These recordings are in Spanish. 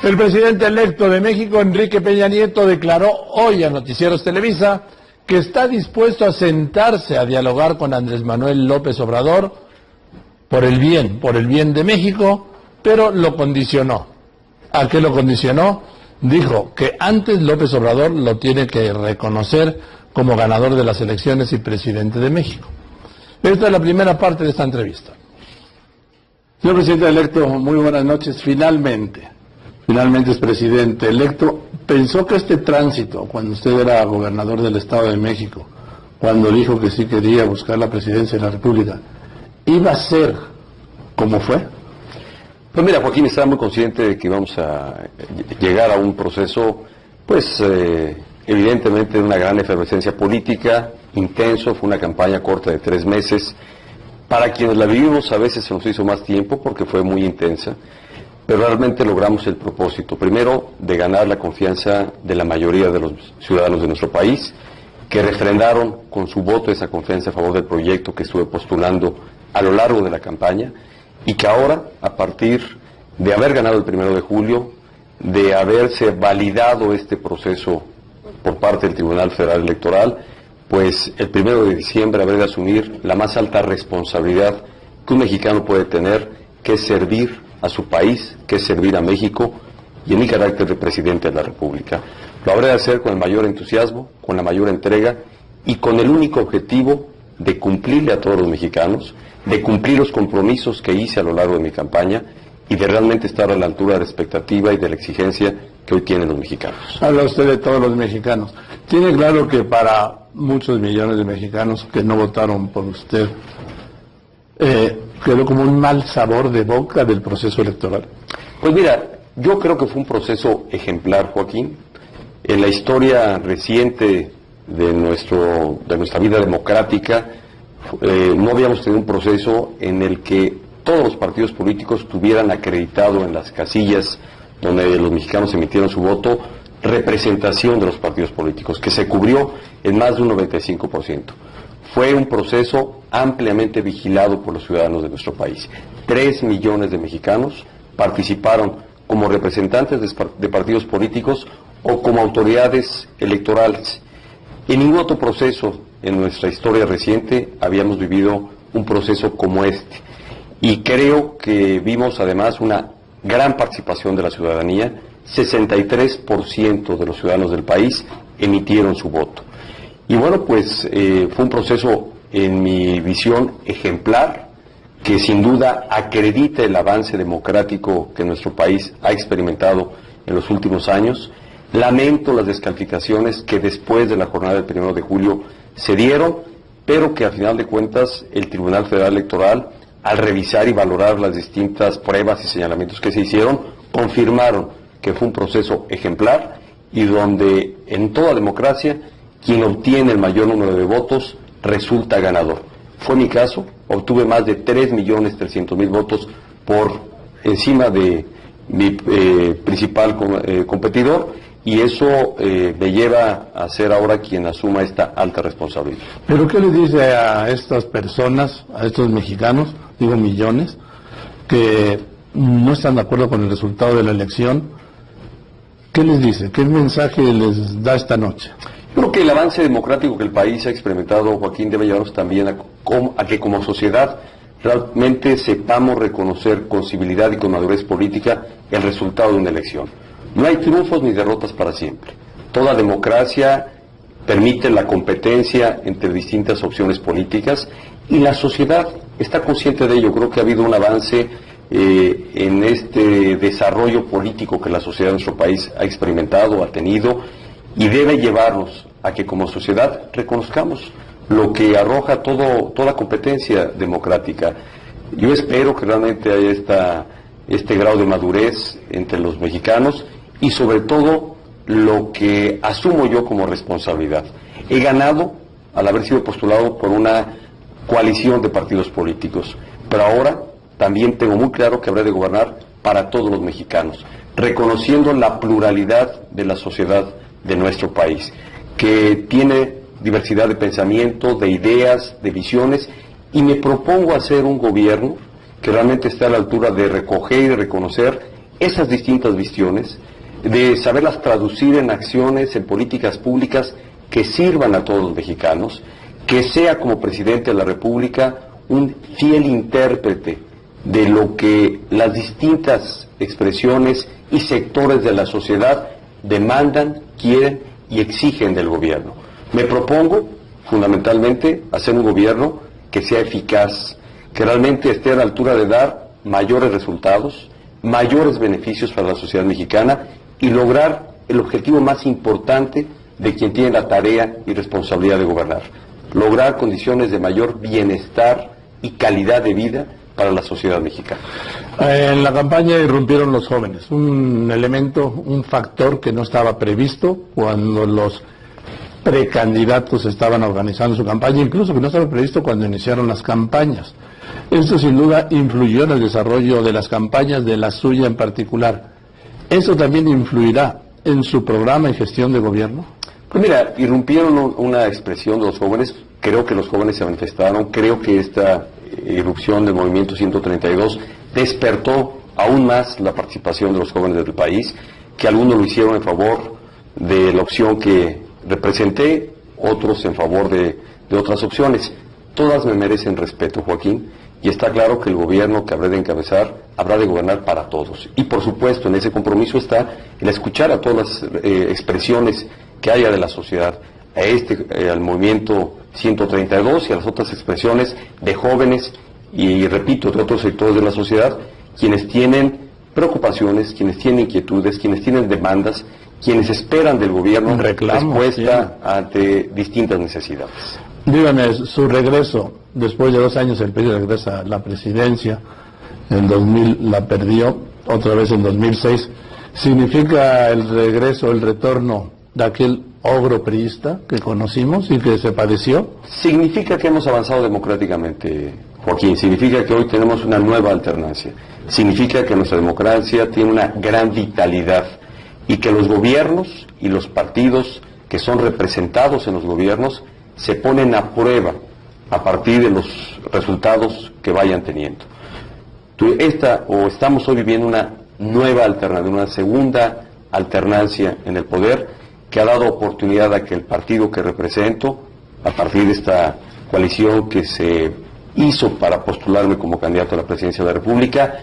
El presidente electo de México, Enrique Peña Nieto, declaró hoy a Noticieros Televisa que está dispuesto a sentarse a dialogar con Andrés Manuel López Obrador por el bien de México, pero lo condicionó. ¿A qué lo condicionó? Dijo que antes López Obrador lo tiene que reconocer como ganador de las elecciones y presidente de México. Esta es la primera parte de esta entrevista. Señor presidente electo, muy buenas noches. Finalmente es presidente electo. ¿Pensó que este tránsito, cuando usted era gobernador del Estado de México, cuando dijo que sí quería buscar la presidencia de la República, iba a ser como fue? Pues mira, Joaquín, estaba muy consciente de que íbamos a llegar a un proceso, pues evidentemente de una gran efervescencia política, intenso. Fue una campaña corta de 3 meses. Para quienes la vivimos a veces se nos hizo más tiempo porque fue muy intensa, pero realmente logramos el propósito, primero, de ganar la confianza de la mayoría de los ciudadanos de nuestro país, que refrendaron con su voto esa confianza a favor del proyecto que estuve postulando a lo largo de la campaña, y que ahora, a partir de haber ganado el 1 de julio, de haberse validado este proceso por parte del Tribunal Federal Electoral, pues el 1 de diciembre habré de asumir la más alta responsabilidad que un mexicano puede tener, que es servir a su país, que es servir a México, y en mi carácter de presidente de la República. Lo habré de hacer con el mayor entusiasmo, con la mayor entrega y con el único objetivo de cumplirle a todos los mexicanos, de cumplir los compromisos que hice a lo largo de mi campaña y de realmente estar a la altura de la expectativa y de la exigencia que hoy tienen los mexicanos. Habla usted de todos los mexicanos. Tiene claro que para muchos millones de mexicanos que no votaron por usted, quedó como un mal sabor de boca del proceso electoral. Pues mira, yo creo que fue un proceso ejemplar, Joaquín. En la historia reciente de nuestra vida democrática, no habíamos tenido un proceso en el que todos los partidos políticos tuvieran acreditado en las casillas donde los mexicanos emitieron su voto, representación de los partidos políticos, que se cubrió en más de un 95%. Fue un proceso ampliamente vigilado por los ciudadanos de nuestro país. 3 millones de mexicanos participaron como representantes de partidos políticos o como autoridades electorales. En ningún otro proceso en nuestra historia reciente habíamos vivido un proceso como este. Y creo que vimos además una gran participación de la ciudadanía. 63% de los ciudadanos del país emitieron su voto. Y bueno, pues fue un proceso, en mi visión, ejemplar, que sin duda acredita el avance democrático que nuestro país ha experimentado en los últimos años. Lamento las descalificaciones que después de la jornada del 1 de julio se dieron, pero que a final de cuentas el Tribunal Federal Electoral, al revisar y valorar las distintas pruebas y señalamientos que se hicieron, confirmaron que fue un proceso ejemplar y donde en toda democracia quien obtiene el mayor número de votos resulta ganador. Fue mi caso, obtuve más de 3.300.000 votos por encima de mi principal competidor, y eso me lleva a ser ahora quien asuma esta alta responsabilidad. ¿Pero qué le dice a estas personas, a estos mexicanos, digo millones, que no están de acuerdo con el resultado de la elección? ¿Qué les dice? ¿Qué mensaje les da esta noche? Creo que el avance democrático que el país ha experimentado, Joaquín, debe llevarnos también a que como sociedad realmente sepamos reconocer con civilidad y con madurez política el resultado de una elección. No hay triunfos ni derrotas para siempre. Toda democracia permite la competencia entre distintas opciones políticas y la sociedad está consciente de ello. Creo que ha habido un avance en este desarrollo político que la sociedad de nuestro país ha experimentado, ha tenido, y debe llevarnos a que como sociedad reconozcamos lo que arroja toda competencia democrática. Yo espero que realmente haya este grado de madurez entre los mexicanos y sobre todo lo que asumo yo como responsabilidad. He ganado al haber sido postulado por una coalición de partidos políticos, pero ahora también tengo muy claro que habré de gobernar para todos los mexicanos, reconociendo la pluralidad de la sociedad de nuestro país, que tiene diversidad de pensamiento, de ideas, de visiones, y me propongo hacer un gobierno que realmente esté a la altura de recoger y reconocer esas distintas visiones, de saberlas traducir en acciones, en políticas públicas que sirvan a todos los mexicanos, que sea como presidente de la República un fiel intérprete de lo que las distintas expresiones y sectores de la sociedad demandan, quieren y exigen del gobierno. Me propongo, fundamentalmente, hacer un gobierno que sea eficaz, que realmente esté a la altura de dar mayores resultados, mayores beneficios para la sociedad mexicana y lograr el objetivo más importante de quien tiene la tarea y responsabilidad de gobernar: lograr condiciones de mayor bienestar y calidad de vida para la sociedad mexicana. En la campaña irrumpieron los jóvenes, un elemento, un factor que no estaba previsto cuando los precandidatos estaban organizando su campaña, incluso que no estaba previsto cuando iniciaron las campañas. Esto sin duda influyó en el desarrollo de las campañas, de la suya en particular. ¿Eso también influirá en su programa y gestión de gobierno? Pues mira, irrumpieron una expresión de los jóvenes, creo que los jóvenes se manifestaron, creo que esta irrupción del Movimiento 132 despertó aún más la participación de los jóvenes del país, que algunos lo hicieron en favor de la opción que representé, otros en favor de otras opciones. Todas me merecen respeto, Joaquín, y está claro que el gobierno que habré de encabezar habrá de gobernar para todos. Y por supuesto, en ese compromiso está el escuchar a todas las expresiones que haya de la sociedad, al Movimiento 132 y a las otras expresiones de jóvenes y, repito, de otros sectores de la sociedad, quienes tienen preocupaciones, quienes tienen inquietudes, quienes tienen demandas, quienes esperan del gobierno respuesta ante distintas necesidades. Dígame, su regreso, después de 2 años el PRI regresa a la presidencia, en 2000 la perdió, otra vez en 2006, ¿significa el regreso, el retorno de aquel ogro priista que conocimos y que se padeció? Significa que hemos avanzado democráticamente, Joaquín, significa que hoy tenemos una nueva alternancia, significa que nuestra democracia tiene una gran vitalidad y que los gobiernos y los partidos que son representados en los gobiernos se ponen a prueba a partir de los resultados que vayan teniendo. Estamos hoy viviendo una nueva alternancia, una segunda alternancia en el poder, que ha dado oportunidad a que el partido que represento, a partir de esta coalición que se hizo para postularme como candidato a la presidencia de la República,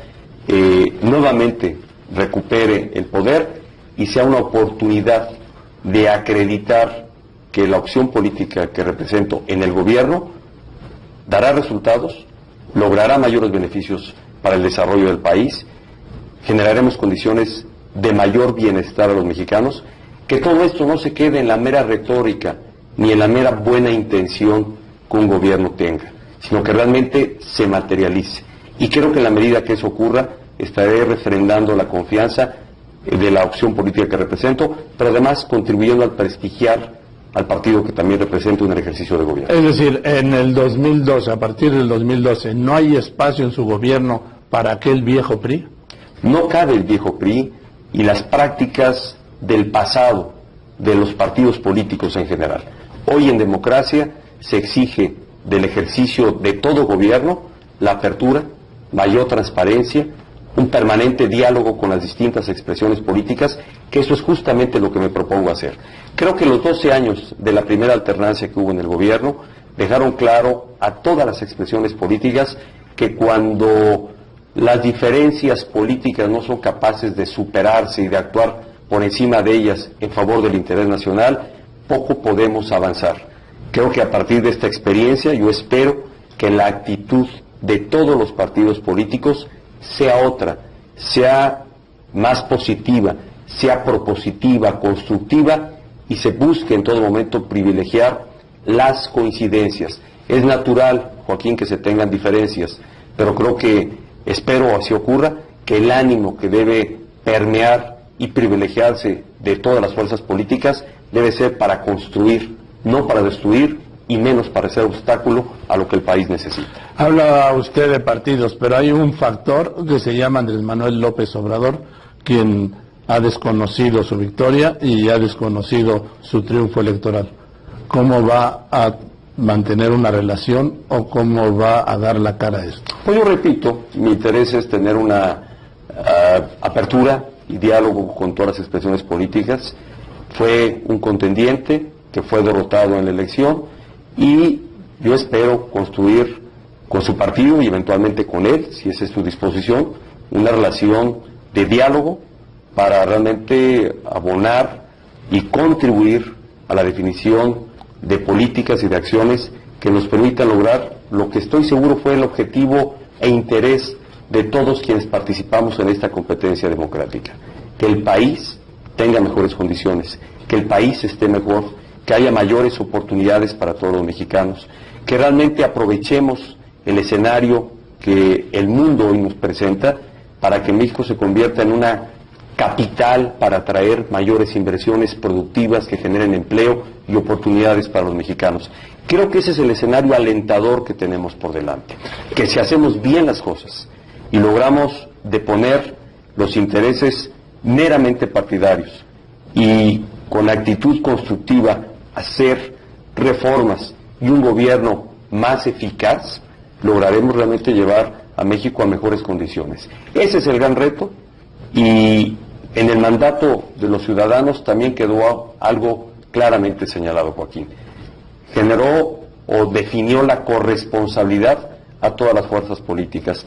nuevamente recupere el poder y sea una oportunidad de acreditar que la opción política que represento en el gobierno dará resultados, logrará mayores beneficios para el desarrollo del país, generaremos condiciones de mayor bienestar a los mexicanos, que todo esto no se quede en la mera retórica ni en la mera buena intención que un gobierno tenga, sino que realmente se materialice. Y creo que en la medida que eso ocurra, estaré refrendando la confianza de la opción política que represento, pero además contribuyendo al prestigiar al partido que también represento en el ejercicio de gobierno. Es decir, en el 2012, a partir del 2012, ¿no hay espacio en su gobierno para aquel viejo PRI? No cabe el viejo PRI y las prácticas del pasado de los partidos políticos en general. Hoy en democracia se exige del ejercicio de todo gobierno la apertura, mayor transparencia, un permanente diálogo con las distintas expresiones políticas, que eso es justamente lo que me propongo hacer. Creo que los 12 años de la primera alternancia que hubo en el gobierno dejaron claro a todas las expresiones políticas que cuando las diferencias políticas no son capaces de superarse y de actuar por encima de ellas en favor del interés nacional, poco podemos avanzar. Creo que a partir de esta experiencia yo espero que la actitud de todos los partidos políticos sea otra, sea más positiva, sea propositiva, constructiva y se busque en todo momento privilegiar las coincidencias. Es natural, Joaquín, que se tengan diferencias, pero creo que, espero así ocurra, que el ánimo que debe permear y privilegiarse de todas las fuerzas políticas debe ser para construir, no para destruir y menos para ser obstáculo a lo que el país necesita. Habla usted de partidos, pero hay un factor que se llama Andrés Manuel López Obrador, quien ha desconocido su victoria y ha desconocido su triunfo electoral. ¿Cómo va a mantener una relación o cómo va a dar la cara a esto? Pues yo repito, mi interés es tener una apertura y diálogo con todas las expresiones políticas. Fue un contendiente que fue derrotado en la elección y yo espero construir con su partido y eventualmente con él, si esa es su disposición, una relación de diálogo para realmente abonar y contribuir a la definición de políticas y de acciones que nos permitan lograr lo que estoy seguro fue el objetivo e interés de todos quienes participamos en esta competencia democrática: que el país tenga mejores condiciones, que el país esté mejor, que haya mayores oportunidades para todos los mexicanos, que realmente aprovechemos el escenario que el mundo hoy nos presenta para que México se convierta en una capital para atraer mayores inversiones productivas que generen empleo y oportunidades para los mexicanos. Creo que ese es el escenario alentador que tenemos por delante, que si hacemos bien las cosas y logramos deponer los intereses meramente partidarios y con actitud constructiva hacer reformas y un gobierno más eficaz, lograremos realmente llevar a México a mejores condiciones. Ese es el gran reto, y en el mandato de los ciudadanos también quedó algo claramente señalado, Joaquín. Generó o definió la corresponsabilidad a todas las fuerzas políticas.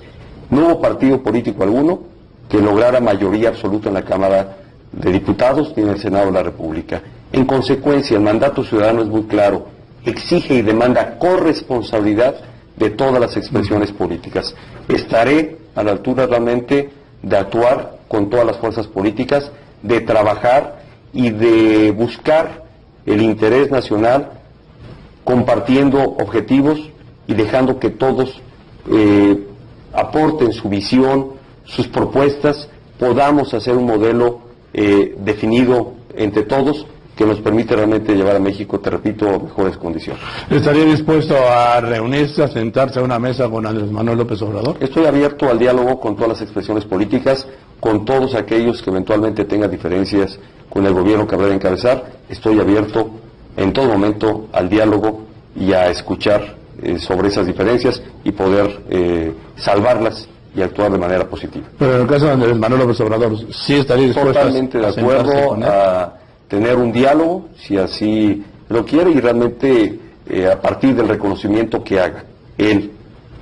No hubo partido político alguno que lograra mayoría absoluta en la Cámara de Diputados ni en el Senado de la República. En consecuencia, el mandato ciudadano es muy claro: exige y demanda corresponsabilidad de todas las expresiones políticas. Estaré a la altura realmente de actuar con todas las fuerzas políticas, de trabajar y de buscar el interés nacional, compartiendo objetivos y dejando que todos aporten su visión, sus propuestas, podamos hacer un modelo definido entre todos que nos permite realmente llevar a México, te repito, a mejores condiciones. ¿Estaría dispuesto a reunirse, a sentarse a una mesa con Andrés Manuel López Obrador? Estoy abierto al diálogo con todas las expresiones políticas, con todos aquellos que eventualmente tengan diferencias con el gobierno que habrá de encabezar. Estoy abierto en todo momento al diálogo y a escuchar sobre esas diferencias y poder salvarlas y actuar de manera positiva. Pero en el caso de Andrés Manuel López Obrador, ¿sí estaría dispuesto totalmente de acuerdo a tener un diálogo, si así lo quiere, y realmente a partir del reconocimiento que haga él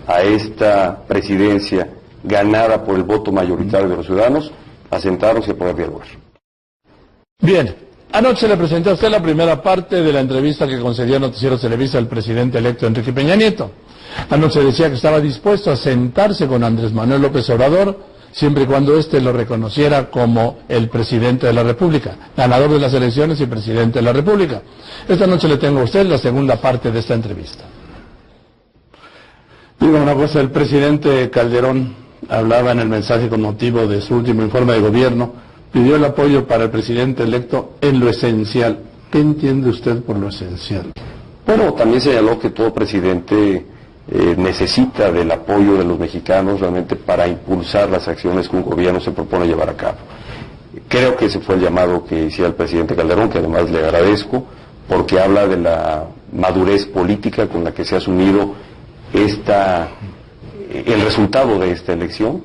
a esta presidencia ganada por el voto mayoritario de los ciudadanos, a sentarnos y a poder dialogar? Bien, anoche le presenté a usted la primera parte de la entrevista que concedió a Noticieros Televisa al presidente electo Enrique Peña Nieto. Anoche decía que estaba dispuesto a sentarse con Andrés Manuel López Obrador, siempre y cuando éste lo reconociera como el presidente de la República, ganador de las elecciones y presidente de la República. Esta noche le tengo a usted la segunda parte de esta entrevista. Digo una cosa, el presidente Calderón hablaba en el mensaje con motivo de su último informe de gobierno, pidió el apoyo para el presidente electo en lo esencial. ¿Qué entiende usted por lo esencial? Bueno, también señaló que todo presidente necesita del apoyo de los mexicanos realmente para impulsar las acciones que un gobierno se propone llevar a cabo. Creo que ese fue el llamado que hacía el presidente Calderón, que además le agradezco, porque habla de la madurez política con la que se ha asumido el resultado de esta elección,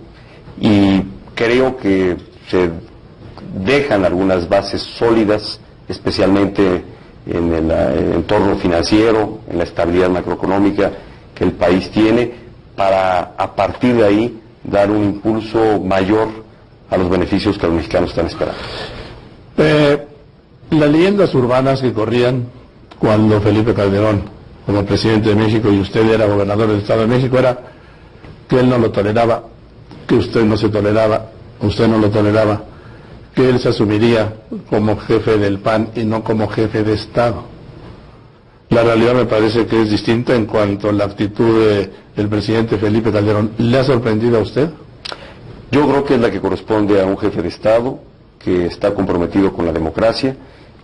y creo que se dejan algunas bases sólidas, especialmente en el entorno financiero, en la estabilidad macroeconómica que el país tiene, para a partir de ahí dar un impulso mayor a los beneficios que los mexicanos están esperando. Las leyendas urbanas que corrían cuando Felipe Calderón, como presidente de México, y usted era gobernador del Estado de México, era que él no lo toleraba, que usted no se toleraba, usted no lo toleraba, que él se asumiría como jefe del PAN y no como jefe de Estado. La realidad me parece que es distinta en cuanto a la actitud del presidente Felipe Calderón. ¿Le ha sorprendido a usted? Yo creo que es la que corresponde a un jefe de Estado que está comprometido con la democracia,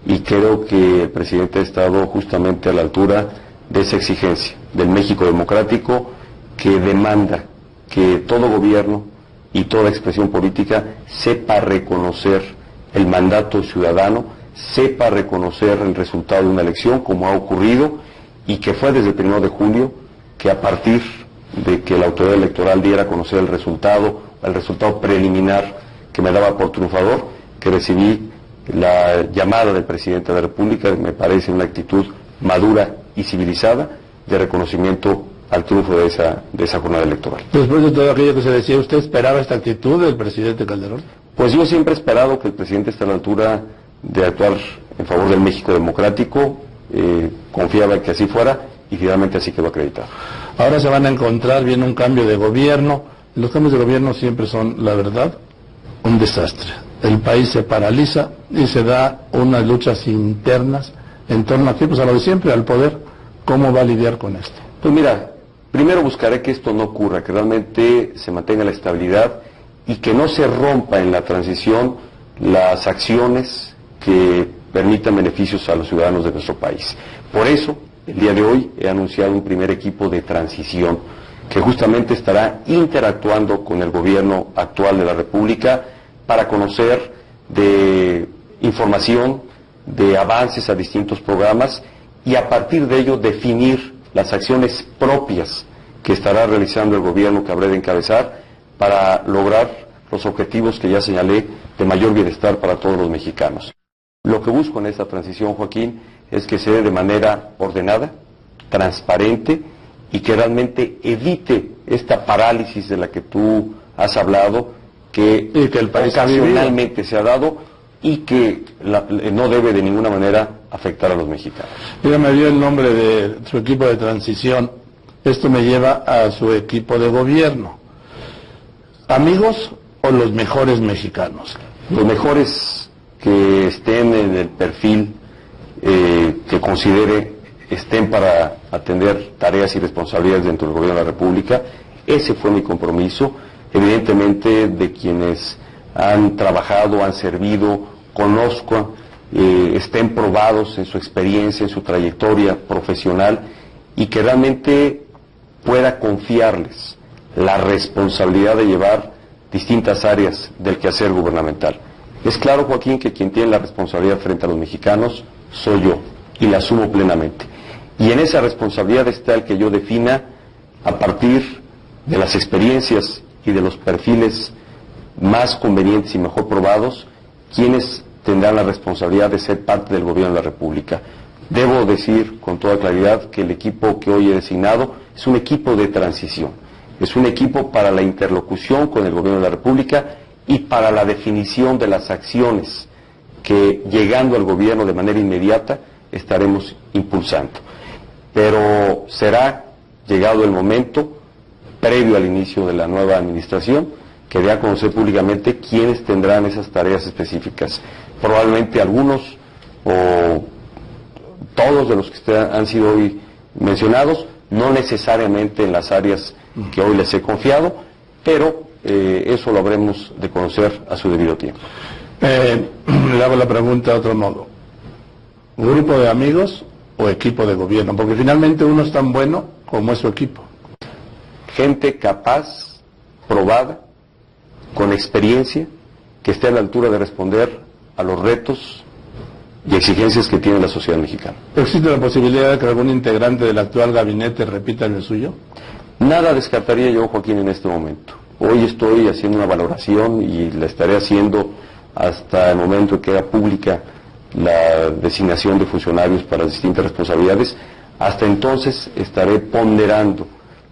y creo que el presidente ha estado justamente a la altura de esa exigencia del México democrático, que demanda que todo gobierno y toda expresión política sepa reconocer el mandato ciudadano, sepa reconocer el resultado de una elección, como ha ocurrido, y que fue desde el 1 de julio, que a partir de que la autoridad electoral diera a conocer el resultado preliminar que me daba por triunfador, que recibí la llamada del presidente de la República. Me parece una actitud madura y civilizada de reconocimiento al triunfo de esa jornada electoral. Después de todo aquello que se decía, ¿usted esperaba esta actitud del presidente Calderón? Pues yo siempre he esperado que el presidente esté a la altura de actuar en favor del México democrático, confiaba en que así fuera y finalmente así quedó acreditado. Ahora se van a encontrar, viene un cambio de gobierno. Los cambios de gobierno siempre son, la verdad, un desastre. El país se paraliza y se da unas luchas internas en torno a qué, pues a lo de siempre, al poder. ¿Cómo va a lidiar con esto? Pues mira, primero buscaré que esto no ocurra, que realmente se mantenga la estabilidad y que no se rompa en la transición las acciones que permitan beneficios a los ciudadanos de nuestro país. Por eso, el día de hoy he anunciado un primer equipo de transición que justamente estará interactuando con el gobierno actual de la República para conocer de información, de avances a distintos programas y a partir de ello definir las acciones propias que estará realizando el gobierno que habré de encabezar para lograr los objetivos que ya señalé de mayor bienestar para todos los mexicanos. Lo que busco en esta transición, Joaquín, es que se dé de manera ordenada, transparente y que realmente evite esta parálisis de la que tú has hablado, que el país ocasionalmente se ha dado y que no debe de ninguna manera afectar a los mexicanos. Mira, me dio el nombre de su equipo de transición. Esto me lleva a su equipo de gobierno. ¿Amigos o los mejores mexicanos? Los mejores que estén en el perfil que considere estén para atender tareas y responsabilidades dentro del gobierno de la República. Ese fue mi compromiso. Evidentemente, de quienes han trabajado, han servido, conozco, estén probados en su experiencia, en su trayectoria profesional y que realmente pueda confiarles la responsabilidad de llevar distintas áreas del quehacer gubernamental. Es claro, Joaquín, que quien tiene la responsabilidad frente a los mexicanos soy yo y la asumo plenamente. Y en esa responsabilidad está el que yo defina a partir de las experiencias y de los perfiles más convenientes y mejor probados, quienes tendrán la responsabilidad de ser parte del gobierno de la República. Debo decir con toda claridad que el equipo que hoy he designado es un equipo de transición, es un equipo para la interlocución con el gobierno de la República y para la definición de las acciones que, llegando al gobierno de manera inmediata, estaremos impulsando. Pero será, llegado el momento, previo al inicio de la nueva administración, que dé a conocer públicamente quiénes tendrán esas tareas específicas. Probablemente algunos o todos de los que han sido hoy mencionados, no necesariamente en las áreas que hoy les he confiado, pero eso lo habremos de conocer a su debido tiempo. Le hago la pregunta de otro modo. ¿Grupo de amigos o equipo de gobierno? Porque finalmente uno es tan bueno como es su equipo. Gente capaz, probada, con experiencia, que esté a la altura de responder a los retos y exigencias que tiene la sociedad mexicana. ¿Existe la posibilidad de que algún integrante del actual gabinete repita el suyo? Nada descartaría yo, Joaquín, en este momento. Hoy estoy haciendo una valoración y la estaré haciendo hasta el momento en que haga pública la designación de funcionarios para las distintas responsabilidades. Hasta entonces estaré ponderando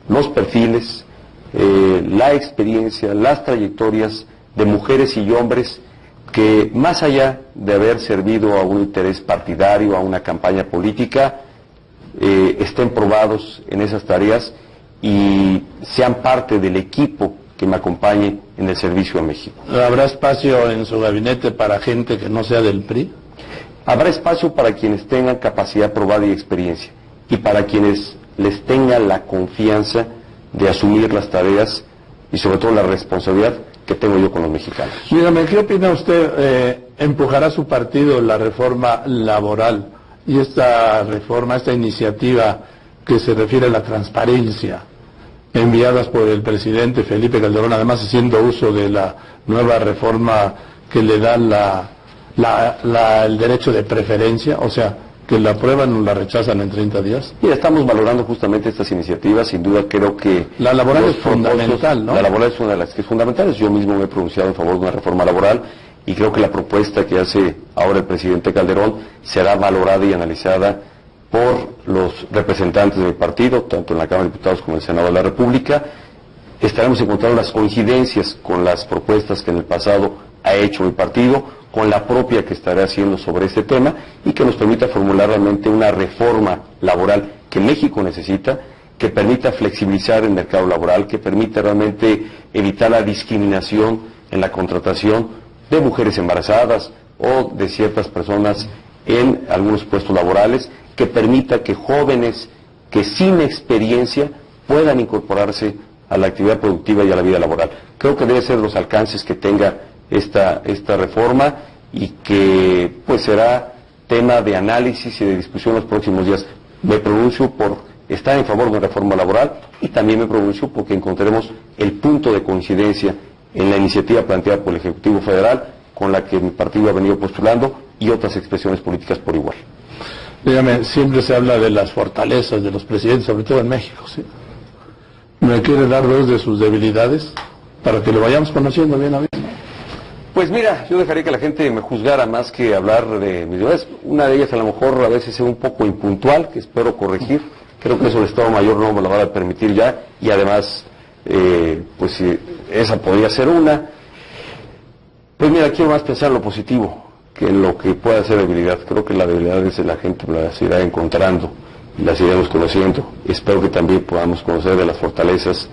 los perfiles, la experiencia, las trayectorias de mujeres y hombres que, más allá de haber servido a un interés partidario, a una campaña política, estén probados en esas tareas y sean parte del equipo que me acompañe en el servicio a México. ¿Habrá espacio en su gabinete para gente que no sea del PRI? Habrá espacio para quienes tengan capacidad probada y experiencia y para quienes les tenga la confianza de asumir las tareas y sobre todo la responsabilidad que tengo yo con los mexicanos. Dígame, ¿qué opina usted? ¿Empujará su partido la reforma laboral y esta reforma, esta iniciativa que se refiere a la transparencia, enviadas por el presidente Felipe Calderón, además haciendo uso de la nueva reforma que le da el derecho de preferencia, o sea, que la aprueban o la rechazan en 30 días? Mira, estamos valorando justamente estas iniciativas. Sin duda creo que la laboral es fundamental, ¿no? La laboral es una de las que es fundamental. Yo mismo me he pronunciado en favor de una reforma laboral y creo que la propuesta que hace ahora el presidente Calderón será valorada y analizada por los representantes de mi partido, tanto en la Cámara de Diputados como en el Senado de la República. Estaremos encontrando las coincidencias con las propuestas que en el pasado ha hecho mi partido, con la propia que estaré haciendo sobre este tema y que nos permita formular realmente una reforma laboral que México necesita, que permita flexibilizar el mercado laboral, que permita realmente evitar la discriminación en la contratación de mujeres embarazadas o de ciertas personas en algunos puestos laborales, que permita que jóvenes que sin experiencia puedan incorporarse a la actividad productiva y a la vida laboral. Creo que debe ser los alcances que tenga esta reforma y que pues será tema de análisis y de discusión en los próximos días. Me pronuncio por estar en favor de una reforma laboral y también me pronuncio porque encontraremos el punto de coincidencia en la iniciativa planteada por el Ejecutivo Federal con la que mi partido ha venido postulando y otras expresiones políticas por igual. Dígame, siempre se habla de las fortalezas de los presidentes, sobre todo en México, ¿sí? ¿Me quiere dar dos de sus debilidades para que lo vayamos conociendo bien a bien? Pues mira, yo dejaría que la gente me juzgara más que hablar de mis debilidades. Una de ellas a lo mejor a veces es un poco impuntual, que espero corregir. Creo que eso el Estado Mayor no me lo va a permitir ya y además, pues esa podría ser una. Pues mira, quiero más pensar en lo positivo que en lo que pueda ser debilidad. Creo que la debilidad es la gente las irá encontrando y las iremos conociendo. Espero que también podamos conocer de las fortalezas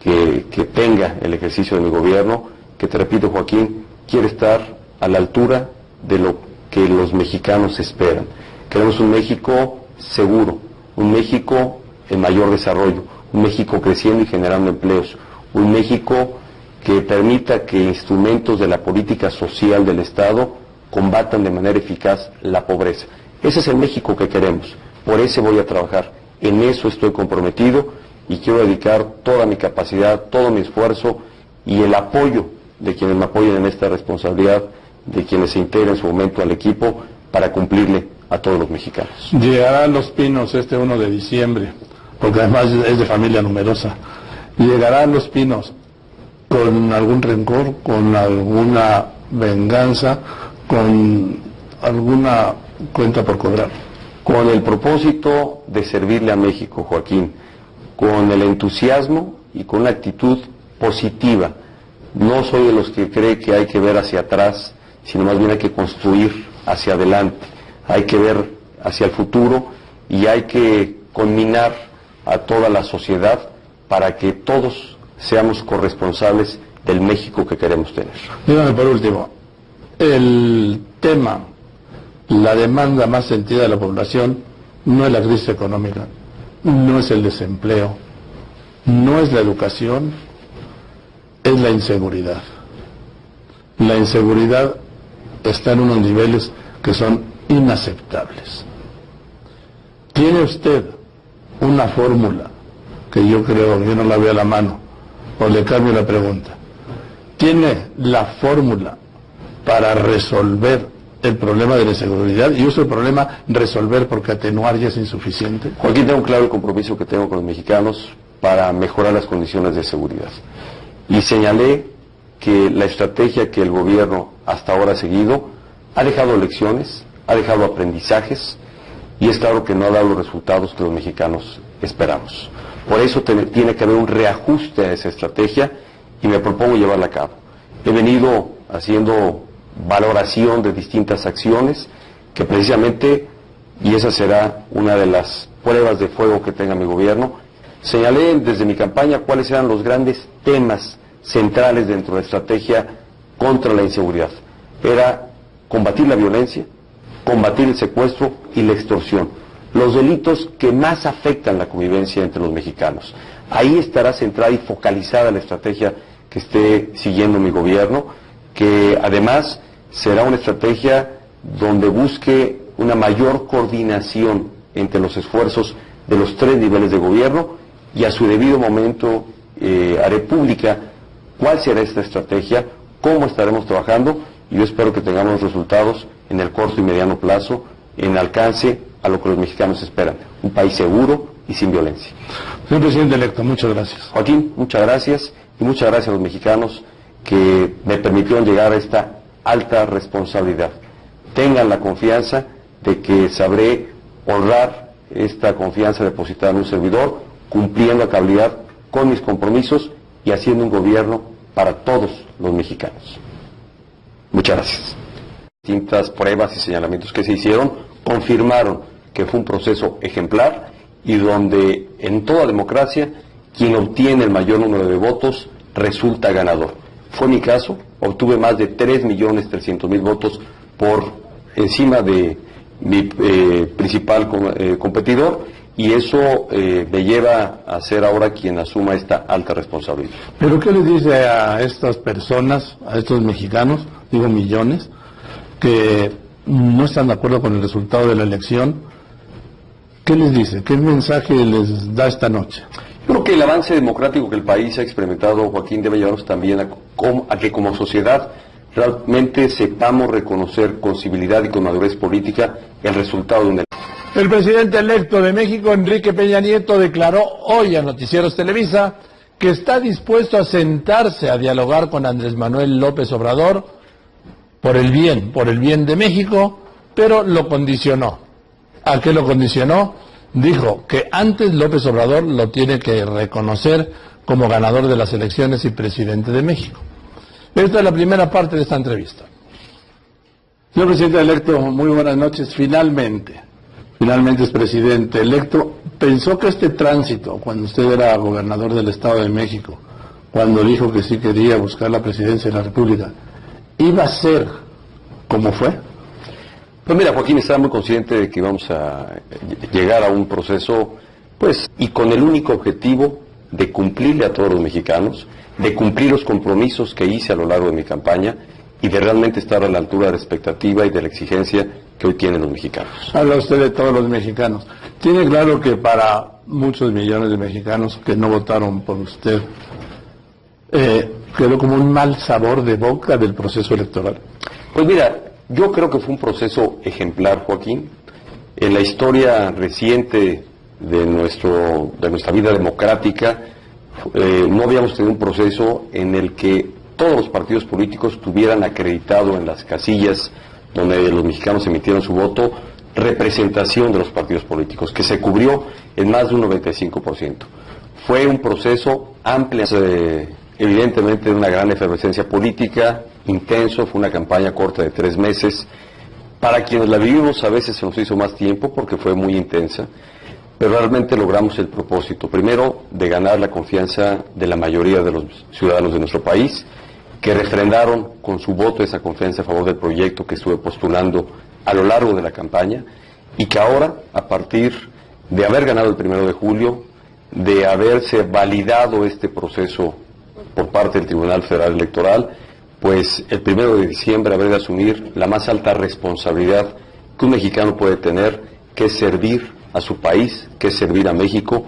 que tenga el ejercicio de mi gobierno, que te repito, Joaquín, quiere estar a la altura de lo que los mexicanos esperan. Queremos un México seguro, un México en mayor desarrollo, un México creciendo y generando empleos, un México que permita que instrumentos de la política social del Estado combatan de manera eficaz la pobreza. Ese es el México que queremos, por ese voy a trabajar, en eso estoy comprometido y quiero dedicar toda mi capacidad, todo mi esfuerzo y el apoyo de quienes me apoyen en esta responsabilidad, de quienes se integren en su momento al equipo para cumplirle a todos los mexicanos. Llegará a Los Pinos este 1 de diciembre, porque además es de familia numerosa. Llegará a Los Pinos con algún rencor, con alguna venganza, con alguna cuenta por cobrar. Con el propósito de servirle a México, Joaquín, con el entusiasmo y con una actitud positiva. No soy de los que cree que hay que ver hacia atrás, sino más bien hay que construir hacia adelante. Hay que ver hacia el futuro y hay que conminar a toda la sociedad para que todos seamos corresponsables del México que queremos tener. Dígame por último, el tema, la demanda más sentida de la población no es la crisis económica, no es el desempleo, no es la educación, es la inseguridad. La inseguridad está en unos niveles que son inaceptables. ¿Tiene usted una fórmula que yo creo que yo no la veo a la mano? O le cambio la pregunta. ¿Tiene la fórmula para resolver el problema de la inseguridad? Y uso el problema resolver porque atenuar ya es insuficiente. Joaquín, tengo claro el compromiso que tengo con los mexicanos para mejorar las condiciones de seguridad. Y señalé que la estrategia que el gobierno hasta ahora ha seguido ha dejado lecciones, ha dejado aprendizajes y es claro que no ha dado los resultados que los mexicanos esperamos. Por eso tiene que haber un reajuste a esa estrategia y me propongo llevarla a cabo. He venido haciendo valoración de distintas acciones que precisamente, y esa será una de las pruebas de fuego que tenga mi gobierno, señalé desde mi campaña cuáles eran los grandes temas centrales dentro de la estrategia contra la inseguridad. Era combatir la violencia, combatir el secuestro y la extorsión, los delitos que más afectan la convivencia entre los mexicanos. Ahí estará centrada y focalizada la estrategia que esté siguiendo mi gobierno, que además será una estrategia donde busque una mayor coordinación entre los esfuerzos de los tres niveles de gobierno y a su debido momento haré pública cuál será esta estrategia, cómo estaremos trabajando y yo espero que tengamos resultados en el corto y mediano plazo en alcance a lo que los mexicanos esperan, un país seguro y sin violencia. Señor presidente electo, muchas gracias. Joaquín, muchas gracias y muchas gracias a los mexicanos que me permitieron llegar a esta alta responsabilidad. Tengan la confianza de que sabré honrar esta confianza depositada en un servidor, cumpliendo a cabalidad con mis compromisos y haciendo un gobierno para todos los mexicanos. Muchas gracias. Distintas pruebas y señalamientos que se hicieron confirmaron que fue un proceso ejemplar y donde en toda democracia quien obtiene el mayor número de votos resulta ganador. Fue mi caso, obtuve más de 3.300.000 votos por encima de mi principal competidor, y eso me lleva a ser ahora quien asuma esta alta responsabilidad. ¿Pero qué le dice a estas personas, a estos mexicanos, digo millones, que no están de acuerdo con el resultado de la elección? ¿Qué les dice? ¿Qué mensaje les da esta noche? Creo que el avance democrático que el país ha experimentado, Joaquín, debe llevarnos también a que como sociedad realmente sepamos reconocer con civilidad y con madurez política el resultado de una elección. El presidente electo de México, Enrique Peña Nieto, declaró hoy a Noticieros Televisa que está dispuesto a sentarse a dialogar con Andrés Manuel López Obrador por el bien de México, pero lo condicionó. ¿A qué lo condicionó? Dijo que antes López Obrador lo tiene que reconocer como ganador de las elecciones y presidente de México. Esta es la primera parte de esta entrevista. Señor presidente electo, muy buenas noches. Finalmente es presidente electo. ¿Pensó que este tránsito, cuando usted era gobernador del Estado de México, cuando dijo que sí quería buscar la presidencia de la República, iba a ser como fue? Pues mira, Joaquín, estaba muy consciente de que íbamos a llegar a un proceso, pues, y con el único objetivo de cumplirle a todos los mexicanos, de cumplir los compromisos que hice a lo largo de mi campaña y de realmente estar a la altura de la expectativa y de la exigencia que hoy tienen los mexicanos. Habla usted de todos los mexicanos. Tiene claro que para muchos millones de mexicanos que no votaron por usted, quedó como un mal sabor de boca del proceso electoral. Pues mira, yo creo que fue un proceso ejemplar, Joaquín. En la historia reciente de nuestra vida democrática, no habíamos tenido un proceso en el que todos los partidos políticos tuvieran acreditado en las casillas donde los mexicanos emitieron su voto, representación de los partidos políticos, que se cubrió en más de un 95%. Fue un proceso amplio, evidentemente de una gran efervescencia política, intenso, fue una campaña corta de 3 meses. Para quienes la vivimos a veces se nos hizo más tiempo porque fue muy intensa, pero realmente logramos el propósito, primero, de ganar la confianza de la mayoría de los ciudadanos de nuestro país, que refrendaron con su voto esa confianza a favor del proyecto que estuve postulando a lo largo de la campaña, y que ahora, a partir de haber ganado el 1 de julio, de haberse validado este proceso por parte del Tribunal Federal Electoral, pues el 1 de diciembre habré de asumir la más alta responsabilidad que un mexicano puede tener, que es servir a su país, que es servir a México,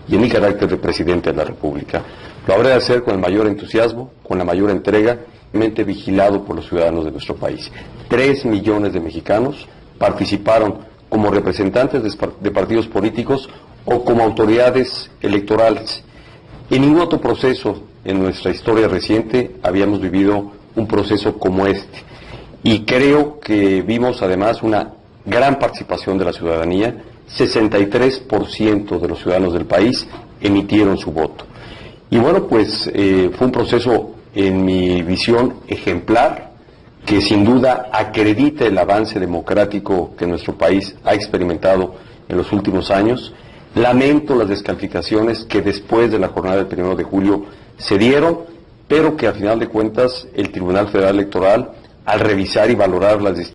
y en mi carácter de presidente de la República. Lo habré de hacer con el mayor entusiasmo, con la mayor entrega, vigilado por los ciudadanos de nuestro país. 3 millones de mexicanos participaron como representantes de partidos políticos o como autoridades electorales. En ningún otro proceso en nuestra historia reciente habíamos vivido un proceso como este. Y creo que vimos además una gran participación de la ciudadanía. 63% de los ciudadanos del país emitieron su voto. Y bueno, pues fue un proceso, en mi visión, ejemplar, que sin duda acredita el avance democrático que nuestro país ha experimentado en los últimos años. Lamento las descalificaciones que después de la jornada del 1 de julio se dieron, pero que al final de cuentas el Tribunal Federal Electoral, al revisar y valorar las